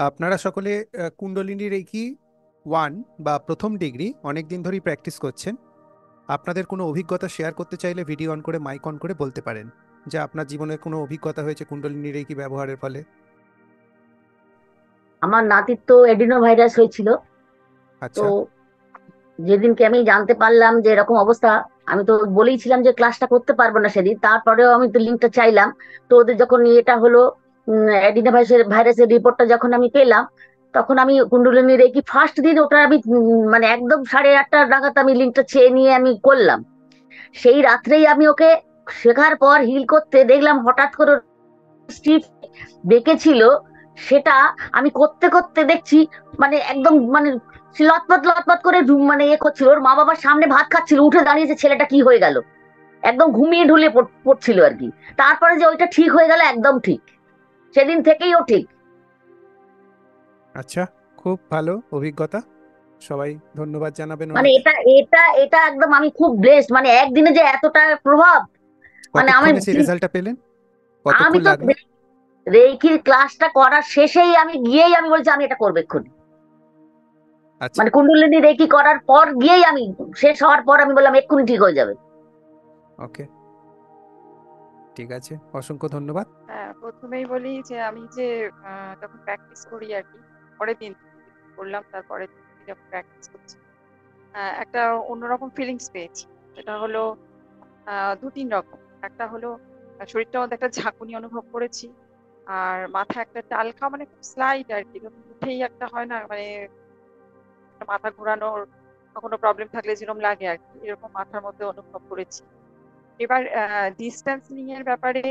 আপনারা সকলে কুণ্ডলিনী reiki one বা প্রথম ডিগ্রি অনেক দিন ধরেই প্র্যাকটিস করছেন। আপনাদের কোনো অভিজ্ঞতা শেয়ার করতে চাইলে ভিডিও অন করে মাইক অন করে বলতে পারেন যে আপনার জীবনে কোনো অভিজ্ঞতা হয়েছে কুণ্ডলিনী রেকি ব্যবহারের ফলে। আমার নাতির তো এডিনো ভাইরাস হয়েছিল। তো আচ্ছা। যেদিনকে আমি জানতে পারলাম যে এরকম অবস্থা, আমি তো বলেইছিলাম যে ক্লাসটা করতে পারবো না সেদিন। তারপরেও আমি তো লিঙ্কটা চাইলাম। তো ওদের যখন এটা হলো, এডিনো ভাইরাসের রিপোর্টটা যখন আমি পেলাম, তখন আমি কুণ্ডলিনী রেকি ফার্স্ট দিন ওটা আমি মানে একদম 8:30 নাগাদ আমি লিঙ্কটা চেয়ে নিয়ে আমি করলাম। সেই রাত্রেই আমি ওকে শেখার পর হিল করতে দেখলাম, হঠাৎ করে স্টিফ বেঁকে ছিল সেটা। আমি করতে করতে দেখছি মানে একদম মানে সে লতপত লতপত করে মানে করছিল। ওর মা বাবার সামনে ভাত খাচ্ছিল, উঠে দাঁড়িয়েছে, ছেলেটা কি হয়ে গেল, একদম ঘুমিয়ে ঢুলে পড়ছিল আর কি। তারপরে যে ওইটা ঠিক হয়ে গেল, একদম ঠিক, সেদিন থেকেই ও ঠিক। আচ্ছা, খুব ভালো অভিজ্ঞতা। সবাই ধন্যবাদ জানাবেন মানে ওনাকে। এটা এটা এটা একদম আমি খুব ব্লেসড, মানে একদিনে যে এতটা প্রভাব, মানে আমি কতক্ষণে সেই রেজাল্টটা পেলেন? আমি কতক্ষণ তো লাগলো? রেইকির ক্লাসটা করার শেষেই আমি গিয়েই আমি বলছি আমি এটা করবো এক্ষুনি। আচ্ছা। মানে কুণ্ডলিনী রেকি করার পর গিয়েই আমি, শেষ হওয়ার পর আমি বললাম এক্ষুনি ঠিক হয়ে যাবে। ওকে, ঠিক আছে, অসংখ্য ধন্যবাদ। হ্যাঁ, প্রথমেই বলি যে আমি যে যখন প্র্যাকটিস করি আর কি, পরের দিন করলাম, তারপরে যখন প্র্যাকটিস করছি একটা অন্যরকম ফিলিংস পেয়েছি। সেটা হলো দু তিন রকম। একটা হলো শরীরটার মধ্যে একটা ঝাঁকুনি অনুভব করেছি, আর মাথা একটা টাল খাওয়া, মানে খুব স্লাইড আর কি, যখন উঠেই একটা হয় না, মানে একটা মাথা ঘোরানোর কোনো প্রবলেম থাকলে যেরকম লাগে আর কি, এরকম মাথার মধ্যে অনুভব করেছি। এবার ডিস্টেন্সিং এর ব্যাপারে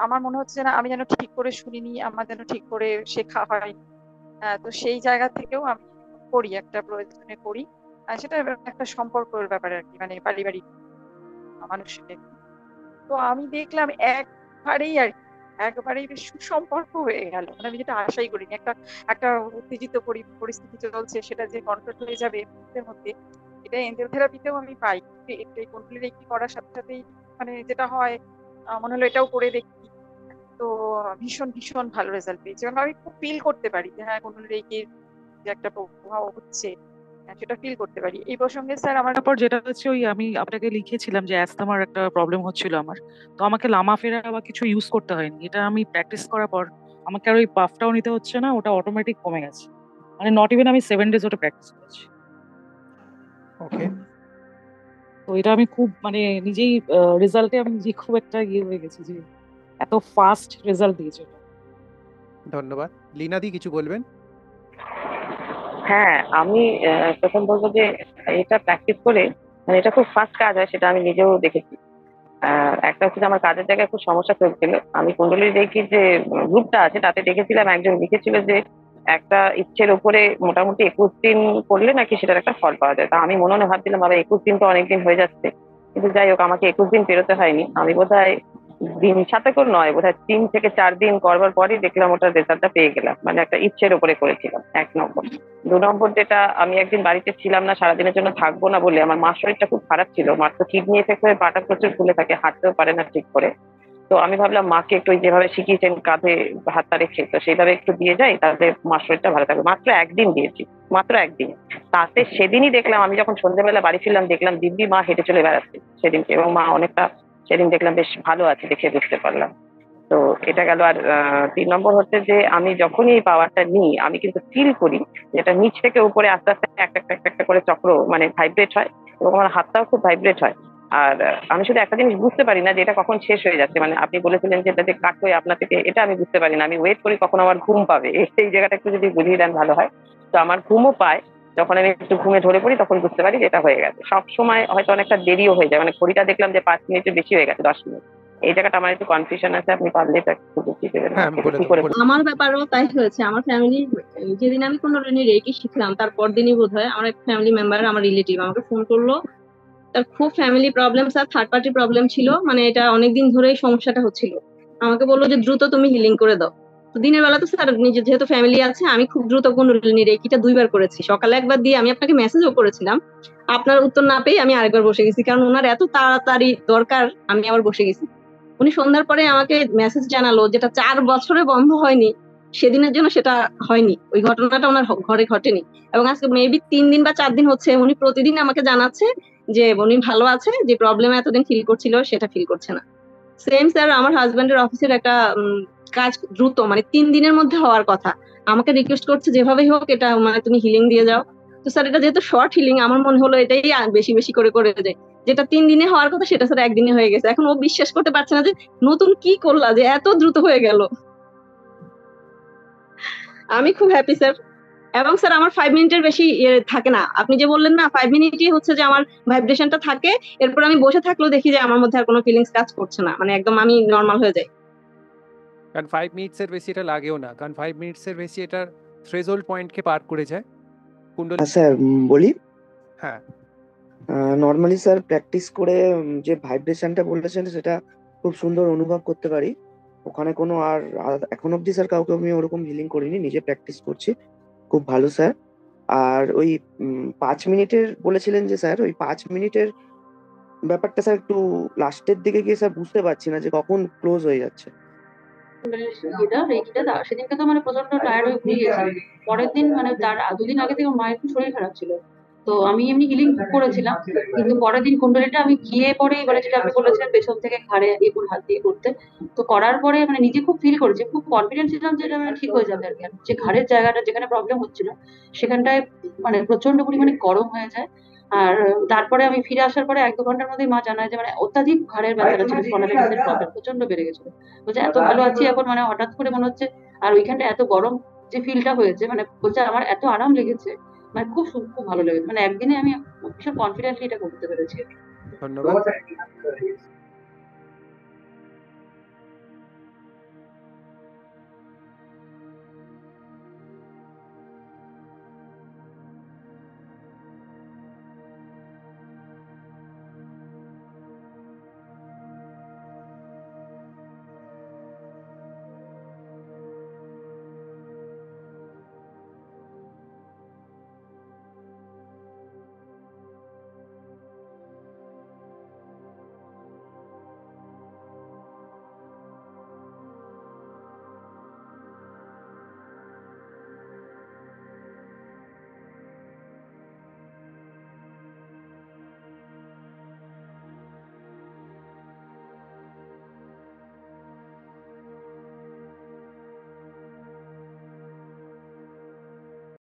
আমার মনে হচ্ছে না আমি যেন ঠিক করে শুনিনি, আমার যেন ঠিক করে শেখা হয়নি। তো সেই জায়গা থেকেও আমি করি, একটা প্রয়োজনে করি। সেটা একটা সম্পর্কের ব্যাপারে আর কি, মানে পারিবারিক মানুষের। তো আমি দেখলাম একবারেই আর কি, একবারেই বেশ সুসম্পর্ক হয়ে গেল। মানে আমি যেটা আশাই করিনি, একটা একটা উত্তেজিত পরিস্থিতি চলছে, সেটা যে কন্ট্রোল হয়ে যাবে মুহূর্তের মধ্যে, এটা এঞ্জেল থেরাপিতেও আমি পাই। এই কন্ট্রোলের একটি করার সাথে সাথেই মানে যেটা হয়, মনে হলো এটাও করে দেখি। তো ভীষণ ভীষণ ভালো রেজাল্ট পেয়েছি, এবং আমি খুব ফিল করতে পারি যে হ্যাঁ, কন্ট্রোলের যে একটা প্রভাব হচ্ছে, সেটা ফিল করতে পারি। এই প্রসঙ্গে স্যার আমার তারপর যেটা হচ্ছে, ওই আমি আপনাকে লিখেছিলাম যে অ্যাস্থামার একটা প্রবলেম হচ্ছিল আমার। তো আমাকে লামা ফেরা বা কিছু ইউজ করতে হয়নি, এটা আমি প্র্যাকটিস করার পর আমাকে আর ওই পাফটাও নিতে হচ্ছে না, ওটা অটোমেটিক কমে গেছে। মানে নট ইভেন আমি 7 ডেজ ওটা প্র্যাকটিস করেছি। ওকে, তো এটা আমি খুব মানে নিজেই রেজাল্টে আমি নিজে খুব একটা ইয়ে হয়ে গেছি যে এত ফাস্ট রেজাল্ট দিয়েছে ওটা। ধন্যবাদ। লিনাদি কিছু বলবেন? হ্যাঁ, আমি প্রথম বলবো যে এটা প্র্যাকটিস করে, মানে এটা খুব ফাস্ট কাজ হয়, সেটা আমি নিজেও দেখেছি। একটা হচ্ছে যে আমার কাজের জায়গায় খুব সমস্যা চলছিল। আমি কুণ্ডলী রেখি যে গ্রুপটা আছে তাতে দেখেছিলাম একজন লিখেছিল যে একটা ইচ্ছের উপরে মোটামুটি 21 দিন করলে নাকি সেটার একটা ফল পাওয়া যায়। তা আমি মনে মনে ভাবছিলাম, বাবা 21 দিন তো অনেকদিন হয়ে যাচ্ছে। কিন্তু যাই হোক, আমাকে 21 দিন পেরোতে হয়নি। আমি বোধহয় দিন সাতেকও নয়, বোধহয় 3 থেকে 4 দিন করবার পরই দেখলাম ওটার রেজাল্টটা পেয়ে গেলাম। মানে একটা ইচ্ছের উপরে করেছিলাম, 1 নম্বর। 2 নম্বর, যেটা আমি একদিন বাড়িতে ছিলাম না, সারাদিনের জন্য থাকবো না বলে, আমার মার শরীরটা খুব খারাপ ছিল। মার তো কিডনি এফেক্ট হয়ে পাটা প্রচুর ফুলে থাকে, হাঁটতেও পারে না ঠিক করে। তো আমি ভাবলাম মাকে একটু ওই যেভাবে শিখিয়েছেন কাঁধে হাতটা রেখে, তো সেইভাবে একটু দিয়ে যাই, তাহলে মার শরীরটা ভালো থাকবে। মাত্র একদিন দিয়েছি, মাত্র একদিন। তাতে সেদিনই দেখলাম, আমি যখন সন্ধ্যেবেলা বাড়ি ফিরলাম দেখলাম দিব্যি মা হেঁটে চলে বেড়াচ্ছে সেদিনকে, এবং মা অনেকটা সেদিন দেখলাম বেশ ভালো আছে, দেখে বুঝতে পারলাম। তো এটা গেল। আর 3 নম্বর হচ্ছে যে আমি যখনই এই পাওয়ারটা নিই, আমি কিন্তু ফিল করি যেটা নিচ থেকে উপরে আস্তে আস্তে একটা একটা একটা একটা করে চক্র মানে ভাইব্রেট হয়, এবং আমার হাতটাও খুব ভাইব্রেট হয়। আর আমি শুধু একটা জিনিস বুঝতে পারি না যে এটা কখন শেষ হয়ে যাচ্ছে। মানে আপনি বলেছিলেন যে এটা যে কাট হয়ে আপনার থেকে, এটা আমি বুঝতে পারি না। আমি ওয়েট করি কখন আমার ঘুম পাবে, এই জায়গাটা একটু যদি বুঝিয়ে দেন ভালো হয়। তো আমার ঘুমও পায়, যখন আমি একটু ঘুমে ধরে পড়ি তখন বুঝতে পারি যে এটা হয়ে গেছে। সব সময় হয়তো অনেকটা দেরিও হয়ে যায়, মানে ঘড়িটা দেখলাম যে 5 মিনিটের বেশি হয়ে গেছে, 10 মিনিট। এই জায়গাটা আমার একটু কনফিউশন আছে, আপনি পারলে এটা একটু বুঝিয়ে দেবেন হ্যাঁ, আমাকে যে বলে কি দেবো করে। বলে। আমার ব্যাপারেও তাই হয়েছে। আমার ফ্যামিলি, যেদিন আমি কুণ্ডলিনী রেকি শিখলাম তারপর দিনই বোধ হয় আমার এক ফ্যামিলি মেম্বার, আমার রিলেটিভ আমাকে ফোন করলো। তার খুব ফ্যামিলি প্রবলেম, আর থার্ড পার্টি প্রবলেম ছিল, মানে এটা অনেকদিন ধরেই সমস্যাটা হচ্ছিল। আমাকে বললো যে দ্রুত তুমি হিলিং করে দাও। তো দিনের বেলা তো স্যার নিজের যেহেতু ফ্যামিলি আছে, আমি খুব দ্রুত কুণ্ডলিনী রেকিটা 2বার করেছি। সকালে একবার দিয়ে আমি আপনাকে মেসেজও করেছিলাম, আপনার উত্তর না পেয়ে আমি আরেকবার বসে গেছি, কারণ ওনার এত তাড়াতাড়ি দরকার। আমি আবার বসে গেছি। উনি সন্ধ্যার পরে আমাকে মেসেজ জানালো, যেটা 4 বছরে বন্ধ হয়নি, সেদিনের জন্য সেটা হয়নি, ওই ঘটনাটা ওনার ঘরে ঘটেনি। এবং আজকে মেবি 3 দিন বা 4 দিন হচ্ছে উনি প্রতিদিন আমাকে জানাচ্ছে যে উনি ভালো আছে, যে প্রবলেম এতদিন ফিল করছিল সেটা ফিল করছে না। সেম স্যার, আমার হাজবেন্ডের অফিসের একটা কাজ দ্রুত মানে 3 দিনের মধ্যে হওয়ার কথা, আমাকে রিকোয়েস্ট করছে যেভাবেই হোক এটা মানে তুমি হিলিং দিয়ে যাও। তো স্যার এটা যেহেতু শর্ট হিলিং, আমার মনে হলো এটাই বেশি বেশি করে করে যায়, যেটা 3 দিনে হওয়ার কথা সেটা স্যার 1 দিনে হয়ে গেছে। এখন ও বিশ্বাস করতে পারছে না যে নতুন কি করলা যে এত দ্রুত হয়ে গেল। আমি খুব হ্যাপি স্যার। এবং স্যার আমার 5 মিনিটের বেশি থাকে না, আপনি যে বললেন না 5 মিনিটই হচ্ছে যে আমার ভাইব্রেশনটা থাকে, এরপর আমি বসে থাকলেও দেখি যে আমার মধ্যে আর কোনো ফিলিংস কাজ করছে না, মানে একদম আমি নর্মাল হয়ে যাই। কারণ 5 মিনিটসের বেশি এটা লাগেও না, কারণ 5 মিনিটসের বেশি এটার থ্রেশহোল্ড পয়েন্টকে পার করে যায় কুণ্ডলী। স্যার বলি, হ্যাঁ, নর্মালি স্যার প্র্যাকটিস করে যে ভাইব্রেশনটা বলেছেন সেটা খুব সুন্দর অনুভব করতে পারি। ওখানে কোনো আর এখন অবধি স্যার কাউকে আমি ওরকম হিলিং করিনি, নিজে প্র্যাকটিস করছি। খুব ভালো স্যার। আর ওই 5 মিনিটের বলেছিলেন যে স্যার, ওই 5 মিনিটের ব্যাপারটা স্যার একটু লাস্টের দিকে গিয়ে স্যার বুঝতে পারছি না যে কখন ক্লোজ হয়ে যাচ্ছে। সেদিনকে তো মানে প্রচন্ড টায়ার্ড হয়ে ঘুমিয়ে গেছি। পরের দিন মানে তার 2 দিন আগে থেকে মায়ের খুব শরীর খারাপ ছিল, তো আমি এমনি হিলিং করেছিলাম। কিন্তু পরের দিন কুণ্ডলিটা আমি গিয়ে পরেই মানে যেটা আপনি বলেছিলেন পেছন থেকে ঘাড়ে হাত দিয়ে করতে, তো করার পরে মানে নিজে খুব ফিল করেছি, খুব কনফিডেন্স ছিলাম যে এটা মানে ঠিক হয়ে যাবে আর কি। যে ঘাড়ের জায়গাটা যেখানে প্রবলেম হচ্ছিল সেখানটায় মানে প্রচন্ড পরিমাণে গরম হয়ে যায়। আর তারপরে আমি ফিরে আসার পরে 1-2 ঘন্টার মধ্যেই মা জানায় যে মানে অত্যাধিক ঘাড়ের ব্যথাটা ছিল, স্পন্ডাইলাইটিসের প্রবলেম প্রচন্ড বেড়ে গেছিল। বলছে এত ভালো আছি এখন, মানে হঠাৎ করে মনে হচ্ছে, আর ওইখানটা এত গরম যে ফিলটা হয়েছে, মানে বলছে আমার এত আরাম লেগেছে, মানে খুব ভালো লেগেছে। মানে একদিনে আমি ভীষণ কনফিডেন্টলি এটা করতে পেরেছি। ধন্যবাদ।